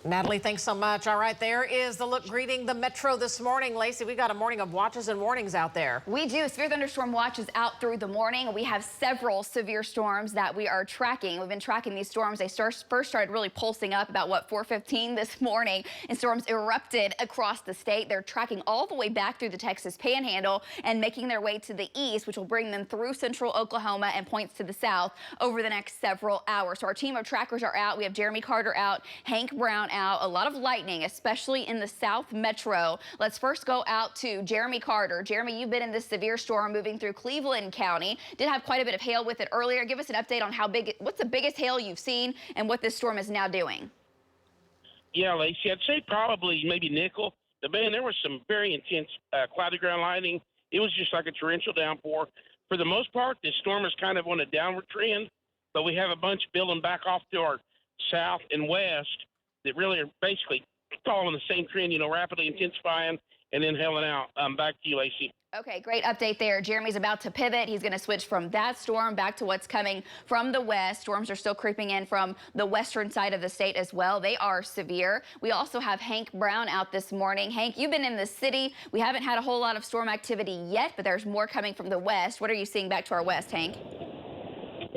Natalie, thanks so much. All right, there is the look greeting the metro this morning. Lacey, we got a morning of watches and warnings out there. We do. Severe thunderstorm watch is out through the morning. We have several severe storms that we are tracking. We've been tracking these storms. They first started really pulsing up about, 4:15 this morning, and storms erupted across the state. They're tracking all the way back through the Texas Panhandle and making their way to the east, which will bring them through central Oklahoma and points to the south over the next several hours. So our team of trackers are out. We have Jeremy Carter out, Hank Brown out, a lot of lightning, especially in the South Metro. Let's first go out to Jeremy Carter. Jeremy, you've been in this severe storm moving through Cleveland County. Did have quite a bit of hail with it earlier. Give us an update on what's the biggest hail you've seen and what this storm is now doing. Yeah, Lacey, I'd say probably maybe nickel. But man, there was some very intense cloudy ground lightning. It was just like a torrential downpour. For the most part, this storm is kind of on a downward trend, but we have a bunch building back off to our south and west that really are basically following the same trend, rapidly intensifying and then hailing out. Back to you, Lacey. Okay, great update there. Jeremy's about to pivot. He's going to switch from that storm back to what's coming from the west. Storms are still creeping in from the western side of the state as well. They are severe. We also have Hank Brown out this morning. Hank, you've been in the city. We haven't had a whole lot of storm activity yet, but there's more coming from the west. What are you seeing back to our west, Hank?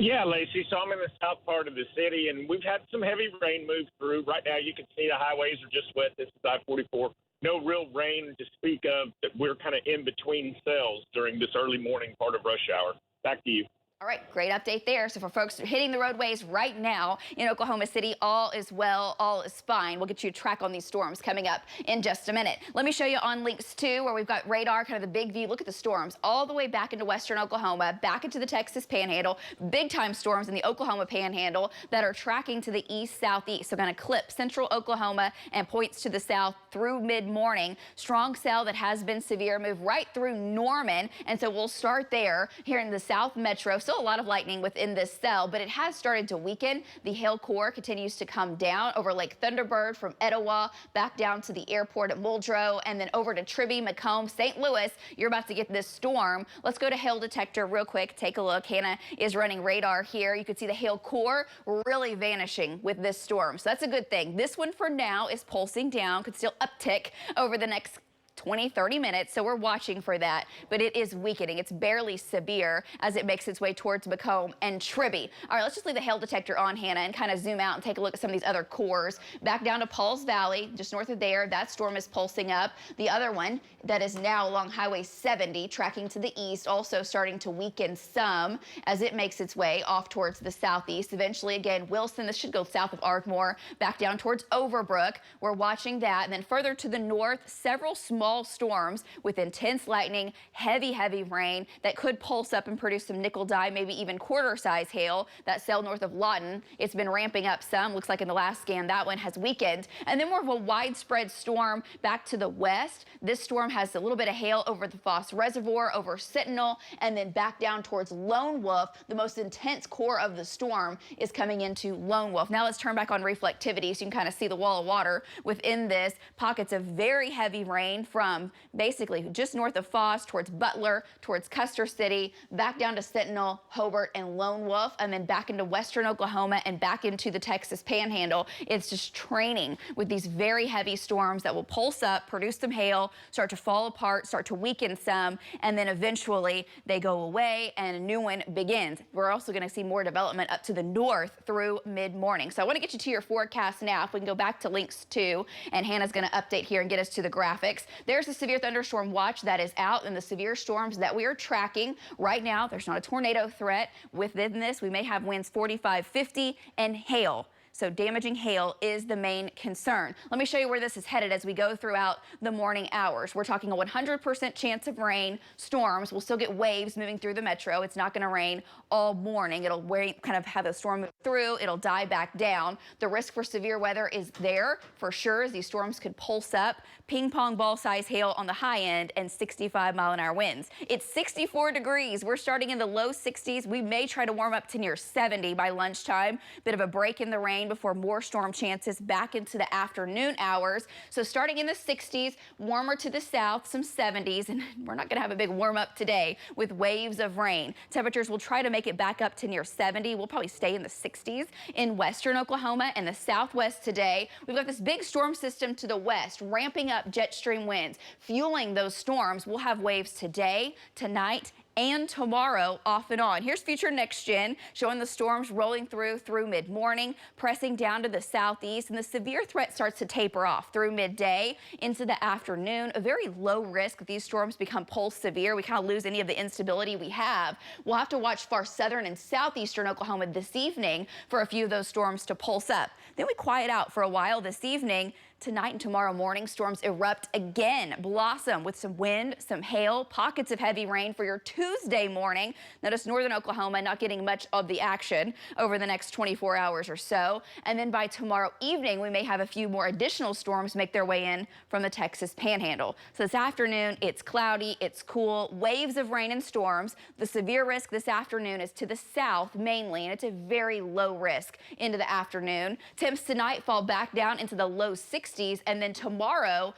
Yeah, Lacey, so I'm in the south part of the city, and we've had some heavy rain move through. Right now, you can see the highways are just wet. This is I-44. No real rain to speak of. We're kind of in between cells during this early morning part of rush hour. Back to you. All right, great update there. So for folks hitting the roadways right now in Oklahoma City, all is well, all is fine. We'll get you a track on these storms coming up in just a minute. Let me show you on links 2, where we've got radar, kind of the big view. Look at the storms all the way back into western Oklahoma, back into the Texas Panhandle. Big time storms in the Oklahoma Panhandle that are tracking to the east-southeast. So going to clip central Oklahoma and points to the south through mid-morning. Strong cell that has been severe, move right through Norman. And so we'll start there here in the South Metro. Still a lot of lightning within this cell, but it has started to weaken. The hail core continues to come down over Lake Thunderbird from Etowah back down to the airport at Muldrow and then over to Tribby, Macomb, St. Louis. You're about to get this storm. Let's go to hail detector real quick. Take a look. Hannah is running radar here. You can see the hail core really vanishing with this storm. So that's a good thing. This one for now is pulsing down, could still uptick over the next 20-30 minutes, so we're watching for that, but it is weakening. It's barely severe as it makes its way towards Macomb and Tribby. All right, let's just leave the hail detector on, Hannah, and kind of zoom out and take a look at some of these other cores. Back down to Pauls Valley, just north of there, that storm is pulsing up. The other one that is now along Highway 70, tracking to the east, also starting to weaken some as it makes its way off towards the southeast. Eventually, again, Wilson, this should go south of Ardmore, back down towards Overbrook. We're watching that, and then further to the north, several small storms with intense lightning, heavy rain that could pulse up and produce some nickel dye, maybe even quarter-size hail. That cell north of Lawton, it's been ramping up some. Looks like in the last scan that one has weakened. And then more of a widespread storm back to the west. This storm has a little bit of hail over the Foss Reservoir, over Sentinel, and then back down towards Lone Wolf. The most intense core of the storm is coming into Lone Wolf. Now let's turn back on reflectivity so you can kind of see the wall of water within this. Pockets of very heavy rain from basically just north of Foss towards Butler, towards Custer City, back down to Sentinel, Hobart, and Lone Wolf, and then back into western Oklahoma and back into the Texas Panhandle. It's just training with these very heavy storms that will pulse up, produce some hail, start to fall apart, start to weaken some, and then eventually they go away and a new one begins. We're also going to see more development up to the north through mid-morning. So I want to get you to your forecast now. If we can go back to links 2, and Hannah's going to update here and get us to the graphics. There's a severe thunderstorm watch that is out, and the severe storms that we are tracking right now. There's not a tornado threat within this. We may have winds 45, 50, and hail. So damaging hail is the main concern. Let me show you where this is headed as we go throughout the morning hours. We're talking a 100% chance of rain, storms. We'll still get waves moving through the metro. It's not going to rain all morning. It'll kind of have a storm move through. It'll die back down. The risk for severe weather is there for sure, as these storms could pulse up. Ping pong ball size hail on the high end and 65-mile-an-hour winds. It's 64 degrees. We're starting in the low 60s. We may try to warm up to near 70 by lunchtime. Bit of a break in the rain rain before more storm chances back into the afternoon hours. So starting in the 60s, warmer to the south, some 70s, and we're not going to have a big warm up today with waves of rain. Temperatures will try to make it back up to near 70. We'll probably stay in the 60s in western Oklahoma and the southwest today. We've got this big storm system to the west, ramping up jet stream winds, fueling those storms. We'll have waves today, tonight, and tomorrow off and on. Here's Future Next Gen showing the storms rolling through mid-morning, pressing down to the southeast, and the severe threat starts to taper off through midday into the afternoon. A very low risk that these storms become pulse severe. We kind of lose any of the instability we have. We'll have to watch far southern and southeastern Oklahoma this evening for a few of those storms to pulse up. Then we quiet out for a while this evening. Tonight and tomorrow morning, storms erupt again, blossom with some wind, some hail, pockets of heavy rain for your Tuesday morning. Notice northern Oklahoma not getting much of the action over the next 24 hours or so. And then by tomorrow evening, we may have a few more additional storms make their way in from the Texas Panhandle. So this afternoon, it's cloudy, it's cool, waves of rain and storms. The severe risk this afternoon is to the south mainly, and it's a very low risk into the afternoon. Temps tonight fall back down into the low 60s. And then tomorrow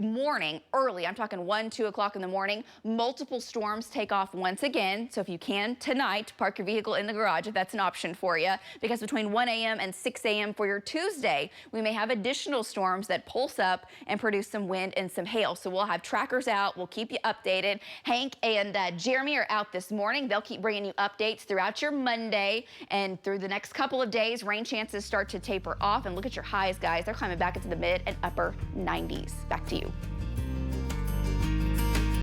morning, early, I'm talking 1, 2 o'clock in the morning, multiple storms take off once again. So if you can tonight, park your vehicle in the garage if that's an option for you, because between 1 a.m. and 6 a.m. for your Tuesday, we may have additional storms that pulse up and produce some wind and some hail. So we'll have trackers out. We'll keep you updated. Hank and Jeremy are out this morning. They'll keep bringing you updates throughout your Monday and through the next couple of days. Rain chances start to taper off, and look at your highs, guys. They're climbing back into the mid and upper 90s. Back to you.